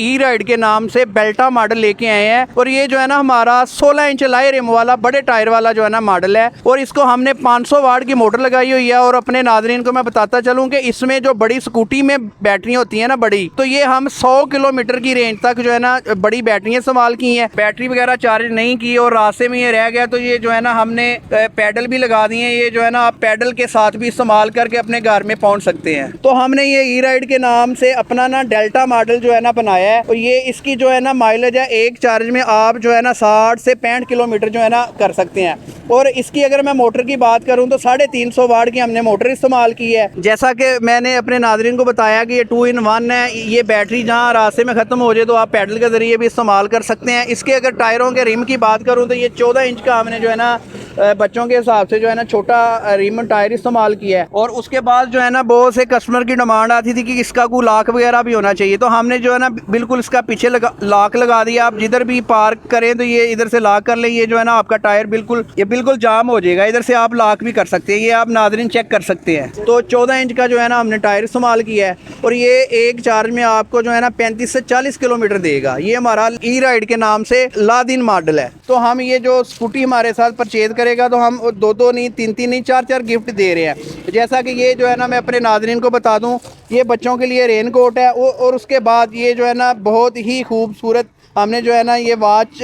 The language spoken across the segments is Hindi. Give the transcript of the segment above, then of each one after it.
ई राइड के नाम से बेल्टा मॉडल लेके आए हैं। और ये जो है ना हमारा 16 इंच लाई रिम वाला बड़े टायर वाला जो है ना मॉडल है। और इसको हमने 500 वाट की मोटर लगाई हुई है। और अपने नाज़रीन को मैं बताता चलूँ कि इसमें जो बड़ी स्कूटी में बैटरी होती है ना बड़ी, तो ये हम 100 किलोमीटर की रेंज तक जो है ना बड़ी बैटरियाँ इस्तेमाल की हैं। बैटरी वगैरह चार्ज नहीं की और रास्ते में ये रह गया तो ये जो है ना हमने पैडल भी लगा दिए। ये जो है ना आप पैडल के साथ भी इस्तेमाल करके अपने घर में पहुंच सकते हैं। तो हमने ये ई राइड के नाम से अपना ना डेल्टा मॉडल जो है ना बनाया है। और ये इसकी जो है ना माइलेज है, एक चार्ज में आप जो है ना 60 से 65 किलोमीटर जो है ना कर सकते हैं। और इसकी अगर मैं मोटर की बात करूं तो 350 वाट की हमने मोटर इस्तेमाल की है। जैसा कि मैंने अपने नाज़रीन को बताया कि ये 2 in 1 है। ये बैटरी जहां रास्ते में ख़त्म हो जाए तो आप पैडल के ज़रिए भी इस्तेमाल कर सकते हैं। इसके अगर टायरों के रिम की बात करूं तो ये 14 इंच का हमने जो है ना बच्चों के हिसाब से जो है ना छोटा रिम टायर इस्तेमाल किया है। और उसके बाद जो है ना बहुत से कस्टमर की डिमांड आती थी कि इसका कोई लॉक वगैरह भी होना चाहिए, तो हमने जो है ना बिल्कुल इसका पीछे लॉक लगा दिया। आप जिधर भी पार्क करें तो ये इधर से लॉक कर लें। ये जो है ना आपका टायर बिल्कुल जाम हो जाएगा। इधर से आप लॉक भी कर सकते हैं, ये आप नाज़रीन चेक कर सकते हैं। तो 14 इंच का जो है ना हमने टायर इस्तेमाल किया है। और ये एक चार्ज में आपको जो है ना 35 से 40 किलोमीटर देगा। ये हमारा ई राइड के नाम से लादिन मॉडल है। तो हम ये जो स्कूटी हमारे साथ परचेज करेगा तो हम 2-2 नहीं, 3-3 नहीं, 4-4 गिफ्ट दे रहे हैं। जैसा कि ये जो है ना मैं अपने नाज़रीन को बता दूं, ये बच्चों के लिए रेन कोट है। और उसके बाद ये जो है ना बहुत ही खूबसूरत हमने जो है ना ये वॉच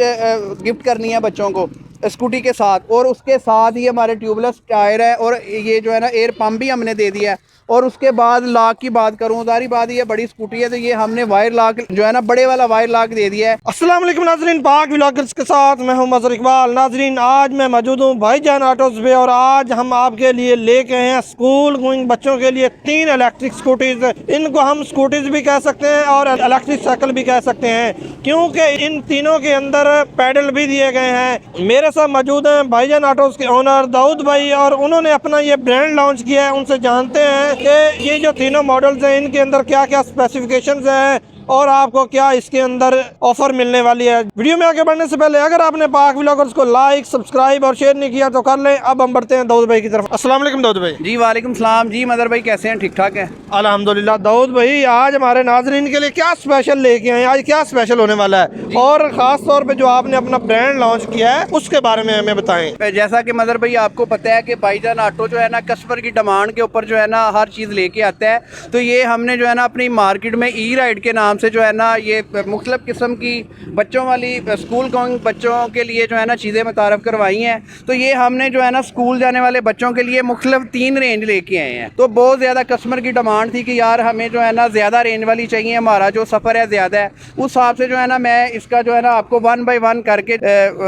गिफ्ट करनी है बच्चों को स्कूटी के साथ। और उसके साथ ही हमारे ट्यूबलेस टायर है और ये जो है ना एयर पंप भी हमने दे दिया है। और उसके बाद लॉक की बात करूँ, सारी बात ये बड़ी स्कूटी है तो ये हमने वायर लॉक जो है ना बड़े वाला वायर लॉक दे दिया है। अस्सलाम वालेकुम नाजरीन, पाक व्लॉगर्स के साथ मैं हूं मज़हर इकबाल। नाजरीन आज मैं मौजूद हूं भाईजान ऑटोज़ पे और आज हम आपके लिए लेके आए हैं स्कूल गोइंग बच्चों के लिए 3 इलेक्ट्रिक स्कूटीज़। इनको हम स्कूटीज़ भी कह सकते हैं और इलेक्ट्रिक साइकिल भी कह सकते हैं, क्योंकि इन तीनों के अंदर पैडल भी दिए गए हैं। मेरे साथ मौजूद हैं भाईजान ऑटोज़ के ओनर दाऊद भाई और उन्होंने अपना ये ब्रांड लॉन्च किया है। उनसे जानते हैं कि ये जो तीनों मॉडल्स हैं इनके अंदर क्या क्या स्पेसिफिकेशंस हैं और आपको क्या इसके अंदर ऑफर मिलने वाली है। वीडियो में आगे बढ़ने से पहले अगर आपने पाक व्लॉगर्स को लाइक, सब्सक्राइब और शेयर नहीं किया तो कर लें। अब हम बढ़ते हैं दाऊद भाई की तरफ। अस्सलाम वालेकुम दाऊद भाई। जी वालेकुम सलाम। जी मदर भाई कैसे हैं? ठीक ठाक है अल्हम्दुलिल्लाह। दाऊद भाई आज हमारे नाजरीन के लिए क्या स्पेशल लेके आए, आज क्या स्पेशल होने वाला है और खास तौर पे जो आपने अपना ब्रांड लॉन्च किया है उसके बारे में हमें बताएं। जैसा कि मदर भाई आपको पता है कि भाईजान ऑटो जो है ना कस्टमर की डिमांड के ऊपर जो है ना हर चीज़ लेके आता है। तो ये हमने जो है ना अपनी मार्केट में ई राइड के नाम से जो है ना ये मुख्तलिफ किस्म की बच्चों वाली स्कूल गोइंग बच्चों के लिए जो है ना चीज़ें मुतारफ़ करवाई हैं। तो ये हमने जो है ना स्कूल जाने वाले बच्चों के लिए मुख्तलिफ 3 रेंज लेके आए हैं। तो बहुत ज़्यादा कस्टमर की डिमांड थी कि यार हमें जो है ना ज़्यादा रेंज वाली चाहिए, हमारा जो सफ़र है ज़्यादा है, उस हिसाब से जो है ना मैं इसका जो है ना आपको 1 बाय 1 करके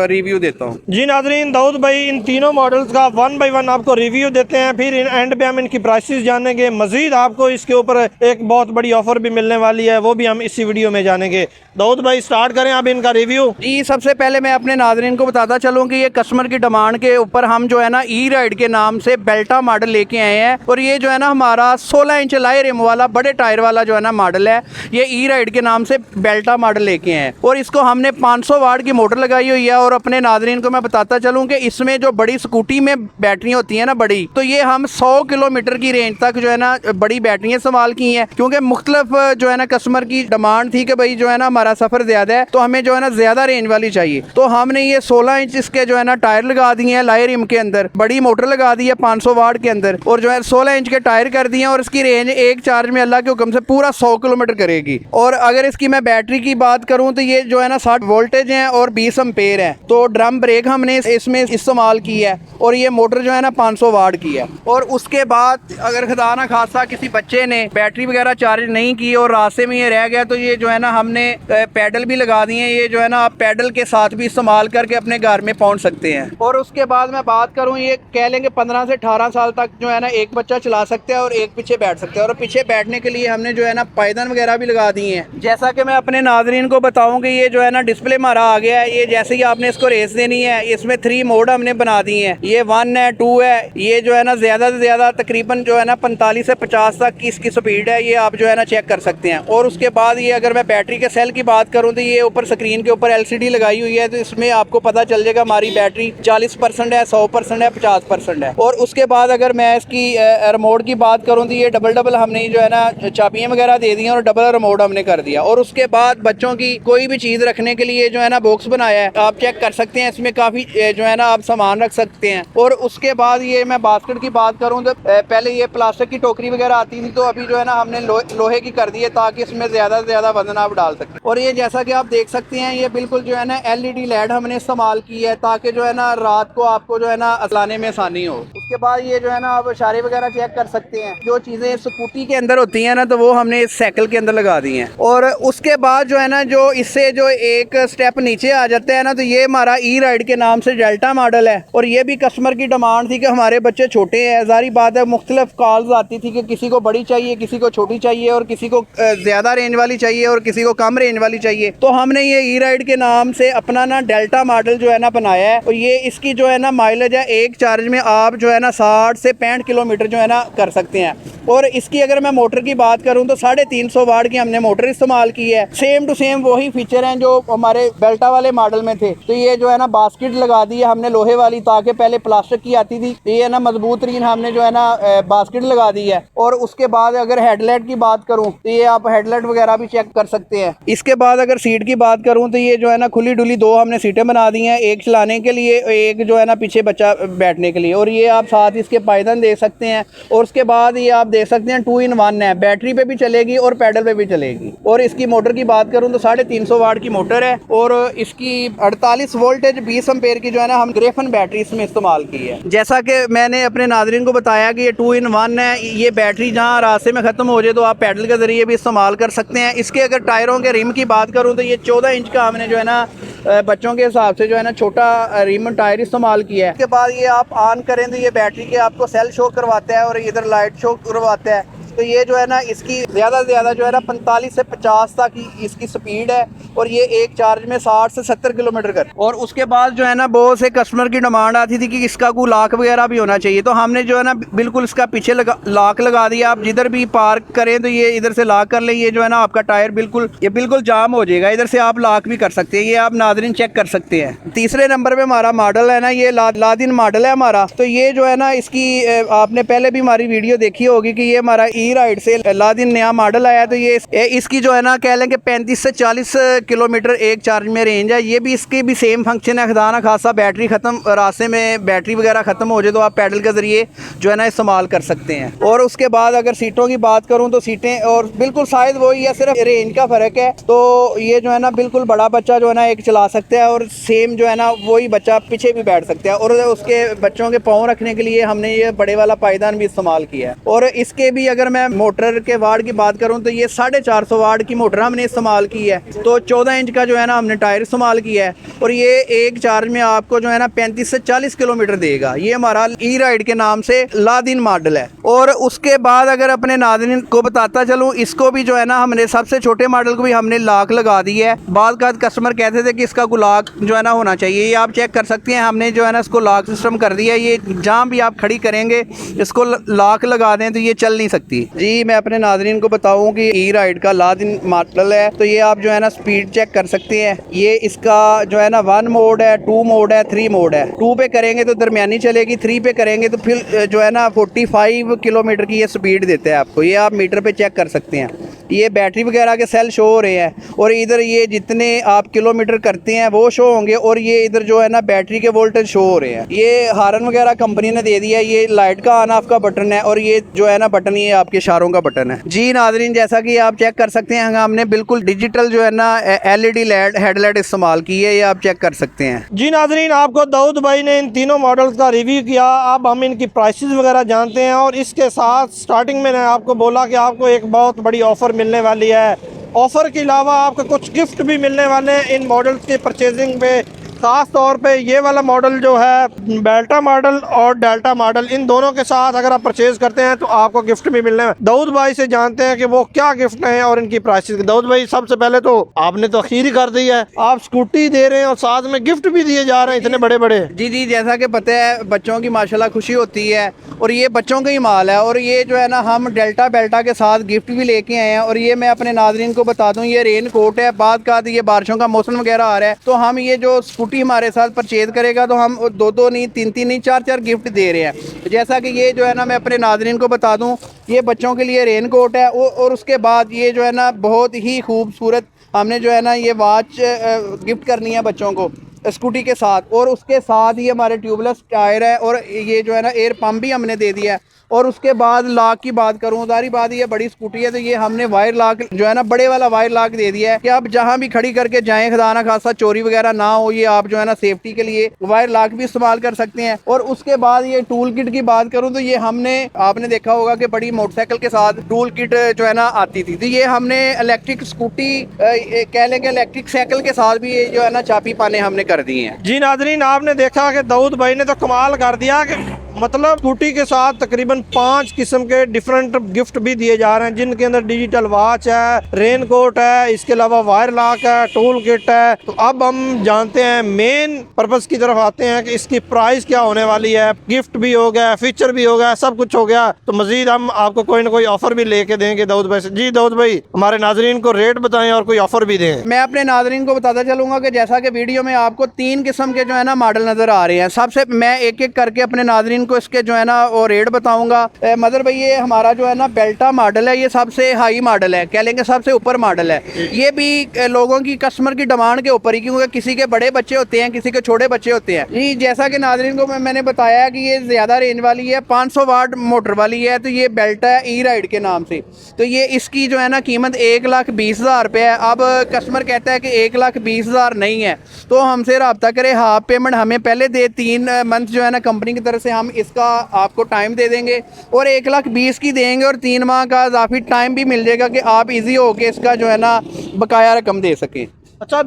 रिव्यू देता हूँ। जी नाजरीन, दाऊद भाई इन तीनों मॉडल्स का 1 बाय 1 आपको रिव्यू देते हैं, फिर एंड पे हम इनकी प्राइसेस जानेंगे। मजीद आपको इसके ऊपर एक बहुत बड़ी ऑफर भी मिलने वाली है, वो भी हम इसी वीडियो में जानेंगे। दाऊद भाई स्टार्ट करें आप इनका रिव्यू। जी सबसे पहले मैं अपने नाज़रीन को बताता चलूँ कि ये कस्टमर की डिमांड के ऊपर हम जो है ना ई राइड के नाम से बेल्टा मॉडल लेके आए हैं। और ये जो है ना हमारा 16 इंच लाई रिम वाला बड़े टायर वाला जो है ना मॉडल है, ये ई राइड के नाम से बेल्टा मॉडल लेके आए हैं। और इसको हमने 500 वाट की मोटर लगाई हुई है। और अपने नाज़रीन को मैं बताता चलूँ कि इसमें जो बड़ी स्कूटी में बैटरी होती है ना बड़ी, तो ये हम 100 किलोमीटर की रेंज तक जो है ना बड़ी बैटरियाँ इस्तेमाल की हैं, क्योंकि मुख्तलिफ जो है ना कस्टमर की डिमांड थी कि भाई जो है ना हमारा सफ़र ज़्यादा है तो हमें जो है ना ज़्यादा रेंज वाली चाहिए। तो हमने ये 16 इंच इसके जो है ना टायर लगा दिए हैं लाई रिम के अंदर, बड़ी मोटर लगा दी है 500 वाट के अंदर और जो है 16 इंच के टायर कर दिए हैं। और इसकी रेंज एक चार्ज में अल्लाह के हुक्म से पूरा 100 किलोमीटर करेगी। और अगर इसकी मैं बैटरी की बात करूँ तो ये जो है ना 60 वोल्टेज है और 20 एम्पेयर है। तो ड्रम ब्रेक हमने इसमें इस्तेमाल की है और ये मोटर जो है ना 500 वाट की है। और उसके बाद अगर खुदा ना खासा किसी बच्चे ने बैटरी वगैरह चार्ज नहीं की और रास्ते में ये रह गया तो ये जो है ना हमने पैडल भी लगा दिए हैं। ये जो है ना आप पैडल के साथ भी इस्तेमाल करके अपने घर में पहुंच सकते हैं। और उसके बाद मैं बात करूं, ये कह लेंगे 15 से 18 साल तक जो है ना एक बच्चा चला सकते हैं और एक पीछे बैठ सकते हैं। और पीछे बैठने के लिए हमने जो है ना पायदान वगैरह भी लगा दिए हैं। जैसा कि मैं अपने नाजरीन को बताऊं कि ये जो है ना डिस्प्ले हमारा आ गया है। ये जैसे ही आपने इसको रेस देनी है, इसमें 3 मोड हमने बना दिए हैं। ये 1 है, 2 है। ये जो है ना ज़्यादा से ज़्यादा तकरीबन जो है ना 45 से 50 तक की इसकी स्पीड है, ये आप जो है ना चेक कर सकते हैं। और उसके बाद बाद ये अगर मैं बैटरी के सेल की बात करूँ तो ये ऊपर स्क्रीन के ऊपर LCD लगाई हुई है, तो इसमें आपको पता चल जाएगा हमारी बैटरी 40% है, 100% है, 50% है। और उसके बाद अगर मैं इसकी रिमोट की बात करूँ तो ये डबल हमने जो है ना चाबियाँ वगैरह दे दी हैं और डबल रिमोट हमने कर दिया। और उसके बाद बच्चों की कोई भी चीज़ रखने के लिए जो है ना बॉक्स बनाया है, आप चेक कर सकते हैं, इसमें काफ़ी जो है ना आप सामान रख सकते हैं। और उसके बाद ये मैं बास्केट की बात करूँ तो पहले ये प्लास्टिक की टोकरी वगैरह आती थी, तो अभी जो है ना हमने लोहे की कर दी है ताकि इसमें ज़्यादा से ज़्यादा वजन आप डाल सकें। और ये जैसा कि आप देख सकते हैं ये बिल्कुल जो है ना LED लाइट हमने इस्तेमाल की है ताकि जो है ना रात को आपको जो है ना चलाने में आसानी हो। उसके बाद ये जो है ना आप इशारे वगैरह चेक कर सकते हैं, जो चीज़ें स्कूटी के अंदर होती हैं ना तो वो हमने इस साइकिल के अंदर लगा दी हैं। और उसके बाद जो है ना जो इससे जो एक स्टेप नीचे आ जाता है ना तो ये हमारा E-राइड के नाम से डेल्टा मॉडल है। और ये भी कस्टमर की डिमांड थी कि हमारे बच्चे छोटे हैं, जारी बात है मुख्तलिफ कॉल्स आती थी कि किसी को बड़ी चाहिए, किसी को छोटी चाहिए, और किसी को ज़्यादा रेंज वाली चाहिए और किसी को कम रेंज वाली चाहिए। तो हमने ये E-राइड के नाम से अपना ना डेल्टा मॉडल जो है ना बनाया है। और ये इसकी जो है ना माइलेज है, एक चार्ज में आप जो है ना 60 से 65 किलोमीटर जो है ना कर सकते हैं। और इसकी अगर मैं मोटर की बात करूं तो 350 वाट की हमने मोटर इस्तेमाल की है। सेम टू सेम वही फीचर हैं जो हमारे बेल्टा वाले मॉडल में थे। तो ये जो है ना बास्केट लगा दी है हमने लोहे वाली, ताकि पहले प्लास्टिक की आती थी, तो ये ना मजबूत तरीन हमने जो है ना बास्केट लगा दी है। और उसके बाद अगर हेडलाइट की बात करूं तो ये आप हेडलाइट वगैरह भी चेक कर सकते हैं। इसके बाद अगर सीट की बात करूं तो ये जो है ना खुली डुली 2 हमने सीटें बना दी हैं, एक चलाने के लिए, एक जो है ना पीछे बच्चा बैठने के लिए। और ये आप साथ इसके पायदान देख सकते हैं। और उसके बाद ये आप देख सकते हैं 2 in 1 है, बैटरी पे भी चलेगी और पैडल पे भी चलेगी। और इसकी मोटर की बात करूं तो 350 वाट की मोटर है और इसकी 48 वोल्टेज 20 एम्पेयर की जो है ना हम ग्रेफन बैटरी इसमें इस्तेमाल की है। जैसा कि मैंने अपने नाज़रीन को बताया कि ये 2 in 1 है, ये बैटरी जहाँ रास्ते में ख़त्म हो जाए तो आप पैडल के ज़रिए भी इस्तेमाल कर सकते हैं। इसके अगर टायरों के रिम की बात करूँ तो ये 14 इंच का हमने जो है ना बच्चों के हिसाब से जो है ना छोटा रिम टायर इस्तेमाल किया है। उसके बाद ये आप ऑन करें तो ये बैटरी के आपको सेल शो करवाता है और इधर लाइट शो करवाता है। तो ये जो है ना इसकी ज़्यादा से ज़्यादा जो है ना 45 से 50 तक इसकी स्पीड है। और ये एक चार्ज में 60 से 70 किलोमीटर कर। और उसके बाद जो है ना बहुत से कस्टमर की डिमांड आती थी कि इसका कोई लॉक वगैरह भी होना चाहिए, तो हमने जो है ना बिल्कुल इसका पीछे लॉक लगा दिया। आप जिधर भी पार्क करें तो ये इधर से लॉक कर लें, ये जो है ना आपका टायर बिल्कुल जाम हो जाएगा, इधर से आप लॉक भी कर सकते हैं। ये आप नाज़रीन चेक कर सकते हैं। तीसरे नंबर पे हमारा मॉडल है ना, ये लादिन मॉडल है हमारा। तो ये जो है ना इसकी आपने पहले भी हमारी वीडियो देखी होगी कि ये हमारा E-राइड से लादिन नया मॉडल आया। तो ये इसकी जो है ना कह लें कि 35 से 40 किलोमीटर एक चार्ज में रेंज है। ये भी इसकी भी सेम फंक्शन है, खुदा ना खासा बैटरी ख़त्म, रास्ते में बैटरी वगैरह ख़त्म हो जाए तो आप पैडल के ज़रिए जो है ना इस्तेमाल कर सकते हैं। और उसके बाद अगर सीटों की बात करूँ तो सीटें और बिल्कुल साइज़ वही है, सिर्फ रेंज का फ़र्क है। तो ये जो है ना बिल्कुल बड़ा बच्चा जो है ना एक चला सकता है और सेम जो है ना वही बच्चा पीछे भी बैठ सकता है। और उसके बच्चों के पाँव रखने के लिए हमने ये बड़े वाला पायदान भी इस्तेमाल किया है। और इसके भी अगर मैं मोटर के वाट की बात करूं तो ये 450 वाट की मोटर हमने इस्तेमाल की है। तो 14 इंच का जो है ना हमने टायर इस्तेमाल किया है। और ये एक चार्ज में आपको जो है ना 35 से 40 किलोमीटर देगा। ये हमारा E-राइड के नाम से लादिन मॉडल है। और उसके बाद अगर अपने नाज़रीन को बताता चलूँ, इसको भी जो है ना हमने सबसे छोटे मॉडल को भी हमने लॉक लगा दी है। बाद का कस्टमर कहते थे कि इसका लॉक जो है ना होना चाहिए, ये आप चेक कर सकते हैं। हमने जो है ना इसको लॉक सिस्टम कर दिया है। ये जहाँ भी आप खड़ी करेंगे इसको लॉक लगा दें तो ये चल नहीं सकती। जी मैं अपने नाज़रीन को बताऊं कि E-राइड का लादिन मॉडल है। तो ये आप जो है ना स्पीड चेक कर सकते हैं। ये इसका जो है ना 1 मोड है, 2 मोड है, 3 मोड है। 2 पे करेंगे तो दरमियानी चलेगी, 3 पे करेंगे तो फिर जो है ना 45 किलोमीटर की ये स्पीड देते हैं आपको। ये आप मीटर पे चेक कर सकते हैं। ये बैटरी वगैरह के सेल शो हो रहे हैं और इधर ये जितने आप किलोमीटर करते हैं वो शो होंगे। और ये इधर जो है ना बैटरी के वोल्टेज शो हो रहे हैं। ये हारन वगैरह कंपनी ने दे दिया है। ये लाइट का ऑन ऑफ का बटन है और ये जो है ना बटन ये आपके इशारों का बटन है। जी नाज़रीन जैसा कि आप चेक कर सकते हैं हमने बिल्कुल डिजिटल जो है ना LED हेडलाइट इस्तेमाल की है, ये आप चेक कर सकते हैं। जी नाज़रीन आपको दाऊद भाई ने इन तीनों मॉडल्स का रिव्यू किया। अब हम इनकी प्राइसेस वगैरह जानते हैं। और इसके साथ स्टार्टिंग में मैंने आपको बोला कि आपको एक बहुत बड़ी ऑफ़र मिलने वाली है। ऑफ़र के अलावा आपको कुछ गिफ्ट भी मिलने वाले हैं इन मॉडल्स के परचेजिंग पे। ख़ास तौर पे ये वाला मॉडल जो है बेल्टा मॉडल और डेल्टा मॉडल, इन दोनों के साथ अगर आप परचेज करते हैं तो आपको गिफ्ट भी मिलने हैं। दाऊद भाई से जानते हैं कि वो क्या गिफ्ट हैं और इनकी प्राइसेस। दाऊद भाई, सबसे पहले तो आपने तो अखीर ही कर दी है, आप स्कूटी दे रहे हैं और साथ में गिफ्ट भी दिए जा रहे हैं इतने बड़े बड़े। जी जी, जैसा कि पता है बच्चों की माशाल्लाह खुशी होती है और ये बच्चों का ही माल है। और ये जो है ना हम डेल्टा बेल्टा के साथ गिफ्ट भी लेके आए हैं। और ये मैं अपने नाज़रीन को बता दूं, ये रेन कोट है। बाद का ये बारिशों का मौसम वगैरह आ रहा है तो हम ये जो स्कूटी हमारे साथ परचेज करेगा तो हम दो नहीं, तीन नहीं, चार गिफ्ट दे रहे हैं। जैसा कि ये जो है ना मैं अपने नाज़रीन को बता दूँ, ये बच्चों के लिए रेन कोट है। और उसके बाद ये जो है ना बहुत ही खूबसूरत हमने जो है ना ये वॉच गिफ्ट करनी है बच्चों को स्कूटी के साथ। और उसके साथ ही हमारे ट्यूबलेस टायर है और ये जो है ना एयर पंप भी हमने दे दिया है। और उसके बाद लॉक की बात करूँ, सारी बात ये बड़ी स्कूटी है तो ये हमने वायर लॉक जो है ना बड़े वाला वायर लॉक दे दिया है कि आप जहाँ भी खड़ी करके जाएं, खुदा ना खासा चोरी वगैरह ना हो, ये आप जो है ना सेफ्टी के लिए वायर लॉक भी इस्तेमाल कर सकते हैं। और उसके बाद ये टूल किट की बात करूँ तो ये हमने, आपने देखा होगा कि बड़ी मोटरसाइकिल के साथ टूल किट जो है ना आती थी, तो ये हमने इलेक्ट्रिक स्कूटी कह लेंगे इलेक्ट्रिक साइकिल के साथ भी ये जो है ना चाबी पाने हमने कर दी हैं। जी नाजरीन, आपने देखा कि दाऊद भाई ने तो कमाल कर दिया कि मतलब स्कूटी के साथ तकरीबन 5 किस्म के डिफरेंट गिफ्ट भी दिए जा रहे हैं, जिनके अंदर डिजिटल वॉच है, रेन कोट है, इसके अलावा वायर लॉक है, टूल किट है। तो अब हम जानते हैं मेन पर्पस की तरफ आते हैं कि इसकी प्राइस क्या होने वाली है। गिफ्ट भी हो गया, फीचर भी हो गया, सब कुछ हो गया, तो मजीद हम आपको कोई ना कोई ऑफर भी लेके देंगे दाऊद भाई से। जी दाऊद भाई, हमारे नाजरीन को रेट बताएं और कोई ऑफर भी दें। मैं अपने नाजरीन को बताता चलूंगा कि जैसा कि वीडियो में आपको 3 किस्म के जो है ना मॉडल नजर आ रहे हैं। सबसे मैं एक एक करके अपने नाजरीन को इसके जो है ना वो रेट बताऊंगा। मदर भाई, ये हमारा जो है ना बेल्टा मॉडल है, ये सबसे हाई मॉडल है, कह लेंगे सबसे ऊपर मॉडल है। ये भी लोगों की कस्टमर की डिमांड के ऊपर ही, क्योंकि किसी के बड़े बच्चे होते हैं, किसी के छोटे बच्चे होते हैं। जी, जैसा कि नाजरीन को मैंने बताया कि ये ज़्यादा रेंज वाली है, 500 वाट मोटर वाली है, तो ये बेल्टा है ई राइड के नाम से। तो ये इसकी जो है ना कीमत 1,20,000 रुपये है। अब कस्टमर कहता है कि 1,20,000 नहीं है तो हमसे रब्ता करें, हाफ पेमेंट हमें पहले दे, 3 मंथ जो है ना कंपनी की तरफ से हम इसका आपको टाइम दे देंगे और 1,20,000 की देंगे और 3 माह का इजाफी टाइम भी मिल जाएगा कि आप इजी होके इसका जो है ना बकाया रकम दे सकें। अच्छा,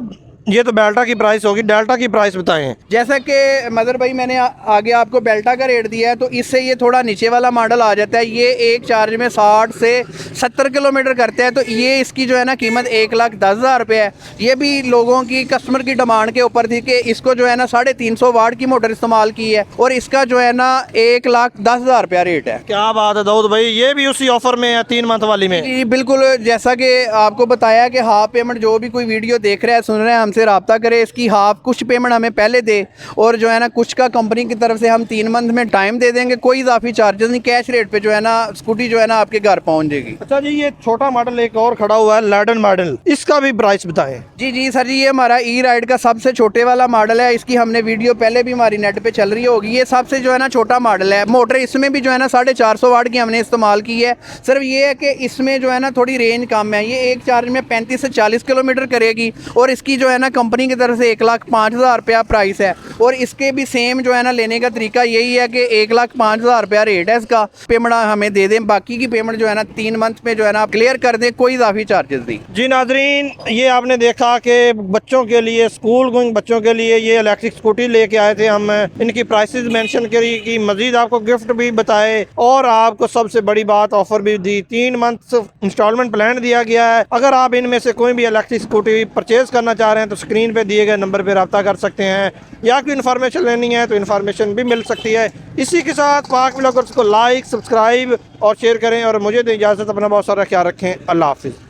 ये तो बेल्टा की प्राइस होगी, डेल्टा की प्राइस बताएं। जैसा कि मदर भाई मैंने आगे आपको बेल्टा का रेट दिया है, तो इससे ये थोड़ा नीचे वाला मॉडल आ जाता है। ये एक चार्ज में 60 से 70 किलोमीटर करते हैं, तो ये इसकी जो है ना कीमत 1,10,000 रुपये है। ये भी लोगों की कस्टमर की डिमांड के ऊपर थी कि इसको जो है ना 350 वाट की मोटर इस्तेमाल की है और इसका जो है ना 1,10,000 रुपया रेट है। क्या बात है दाऊद भाई, ये भी उसी ऑफर में है 3 मंथ वाली में? जी बिल्कुल, जैसा कि आपको बताया कि हाफ पेमेंट, जो भी कोई वीडियो देख रहा है, सुन रहे हैं, हमसे रब्ता करे, इसकी हाफ कुछ पेमेंट हमें पहले दे और जो है ना कुछ का कंपनी की तरफ से हम 3 मंथ में टाइम दे देंगे, कोई इजाफी चार्जेस नहीं, कैश रेट पे जो है ना स्कूटी जो है ना आपके घर पहुंच जाएगी। अच्छा जी, ये छोटा मॉडल एक और खड़ा हुआ है लैडन मॉडल, इसका भी प्राइस बताएं। जी जी सर जी, ये हमारा ई राइड का सबसे छोटे वाला मॉडल है। इसकी हमने वीडियो पहले भी हमारी नेट पे चल रही होगी। ये सबसे जो है ना छोटा मॉडल है। मोटर इसमें भी जो है ना 450 वाट की हमने इस्तेमाल की है। सिर्फ ये है कि इसमें जो है ना थोड़ी रेंज कम है। ये एक चार्ज में 35 से 40 किलोमीटर करेगी और इसकी जो है ना कंपनी की तरफ से 1,05,000 रुपया प्राइस है। और इसके भी सेम जो है ना लेने का तरीका यही है कि 1,05,000 रुपया रेट है इसका। पेमेंट हमें दे दें, बाकी की पेमेंट जो है ना 3 मंथ में जो है ना आप क्लियर कर दें, कोई इजाफी चार्जेस नहीं। जी नाजरीन, ये आपने देखा कि बच्चों के लिए, स्कूल गोइंग बच्चों के लिए ये इलेक्ट्रिक स्कूटी लेके आए थे हम। इनकी प्राइसेस मेंशन करी कि मजीद आपको गिफ्ट भी बताए और आपको सबसे बड़ी बात ऑफर भी दी। 3 मंथ इंस्टॉलमेंट प्लान दिया गया है। अगर आप इनमें से कोई भी इलेक्ट्रिक स्कूटी परचेज करना चाह रहे हैं तो स्क्रीन पे दिए गए नंबर पे रब्ता कर सकते हैं, या कोई इन्फॉर्मेशन लेनी है तो इन्फॉर्मेशन भी मिल सकती है। इसी के साथ पाक व्लॉगर्स को लाइक, सब्सक्राइब और शेयर करें और मुझे तो इजाज़त, अपना बहुत सारा ख्याल रखें। अल्लाह हाफिज़।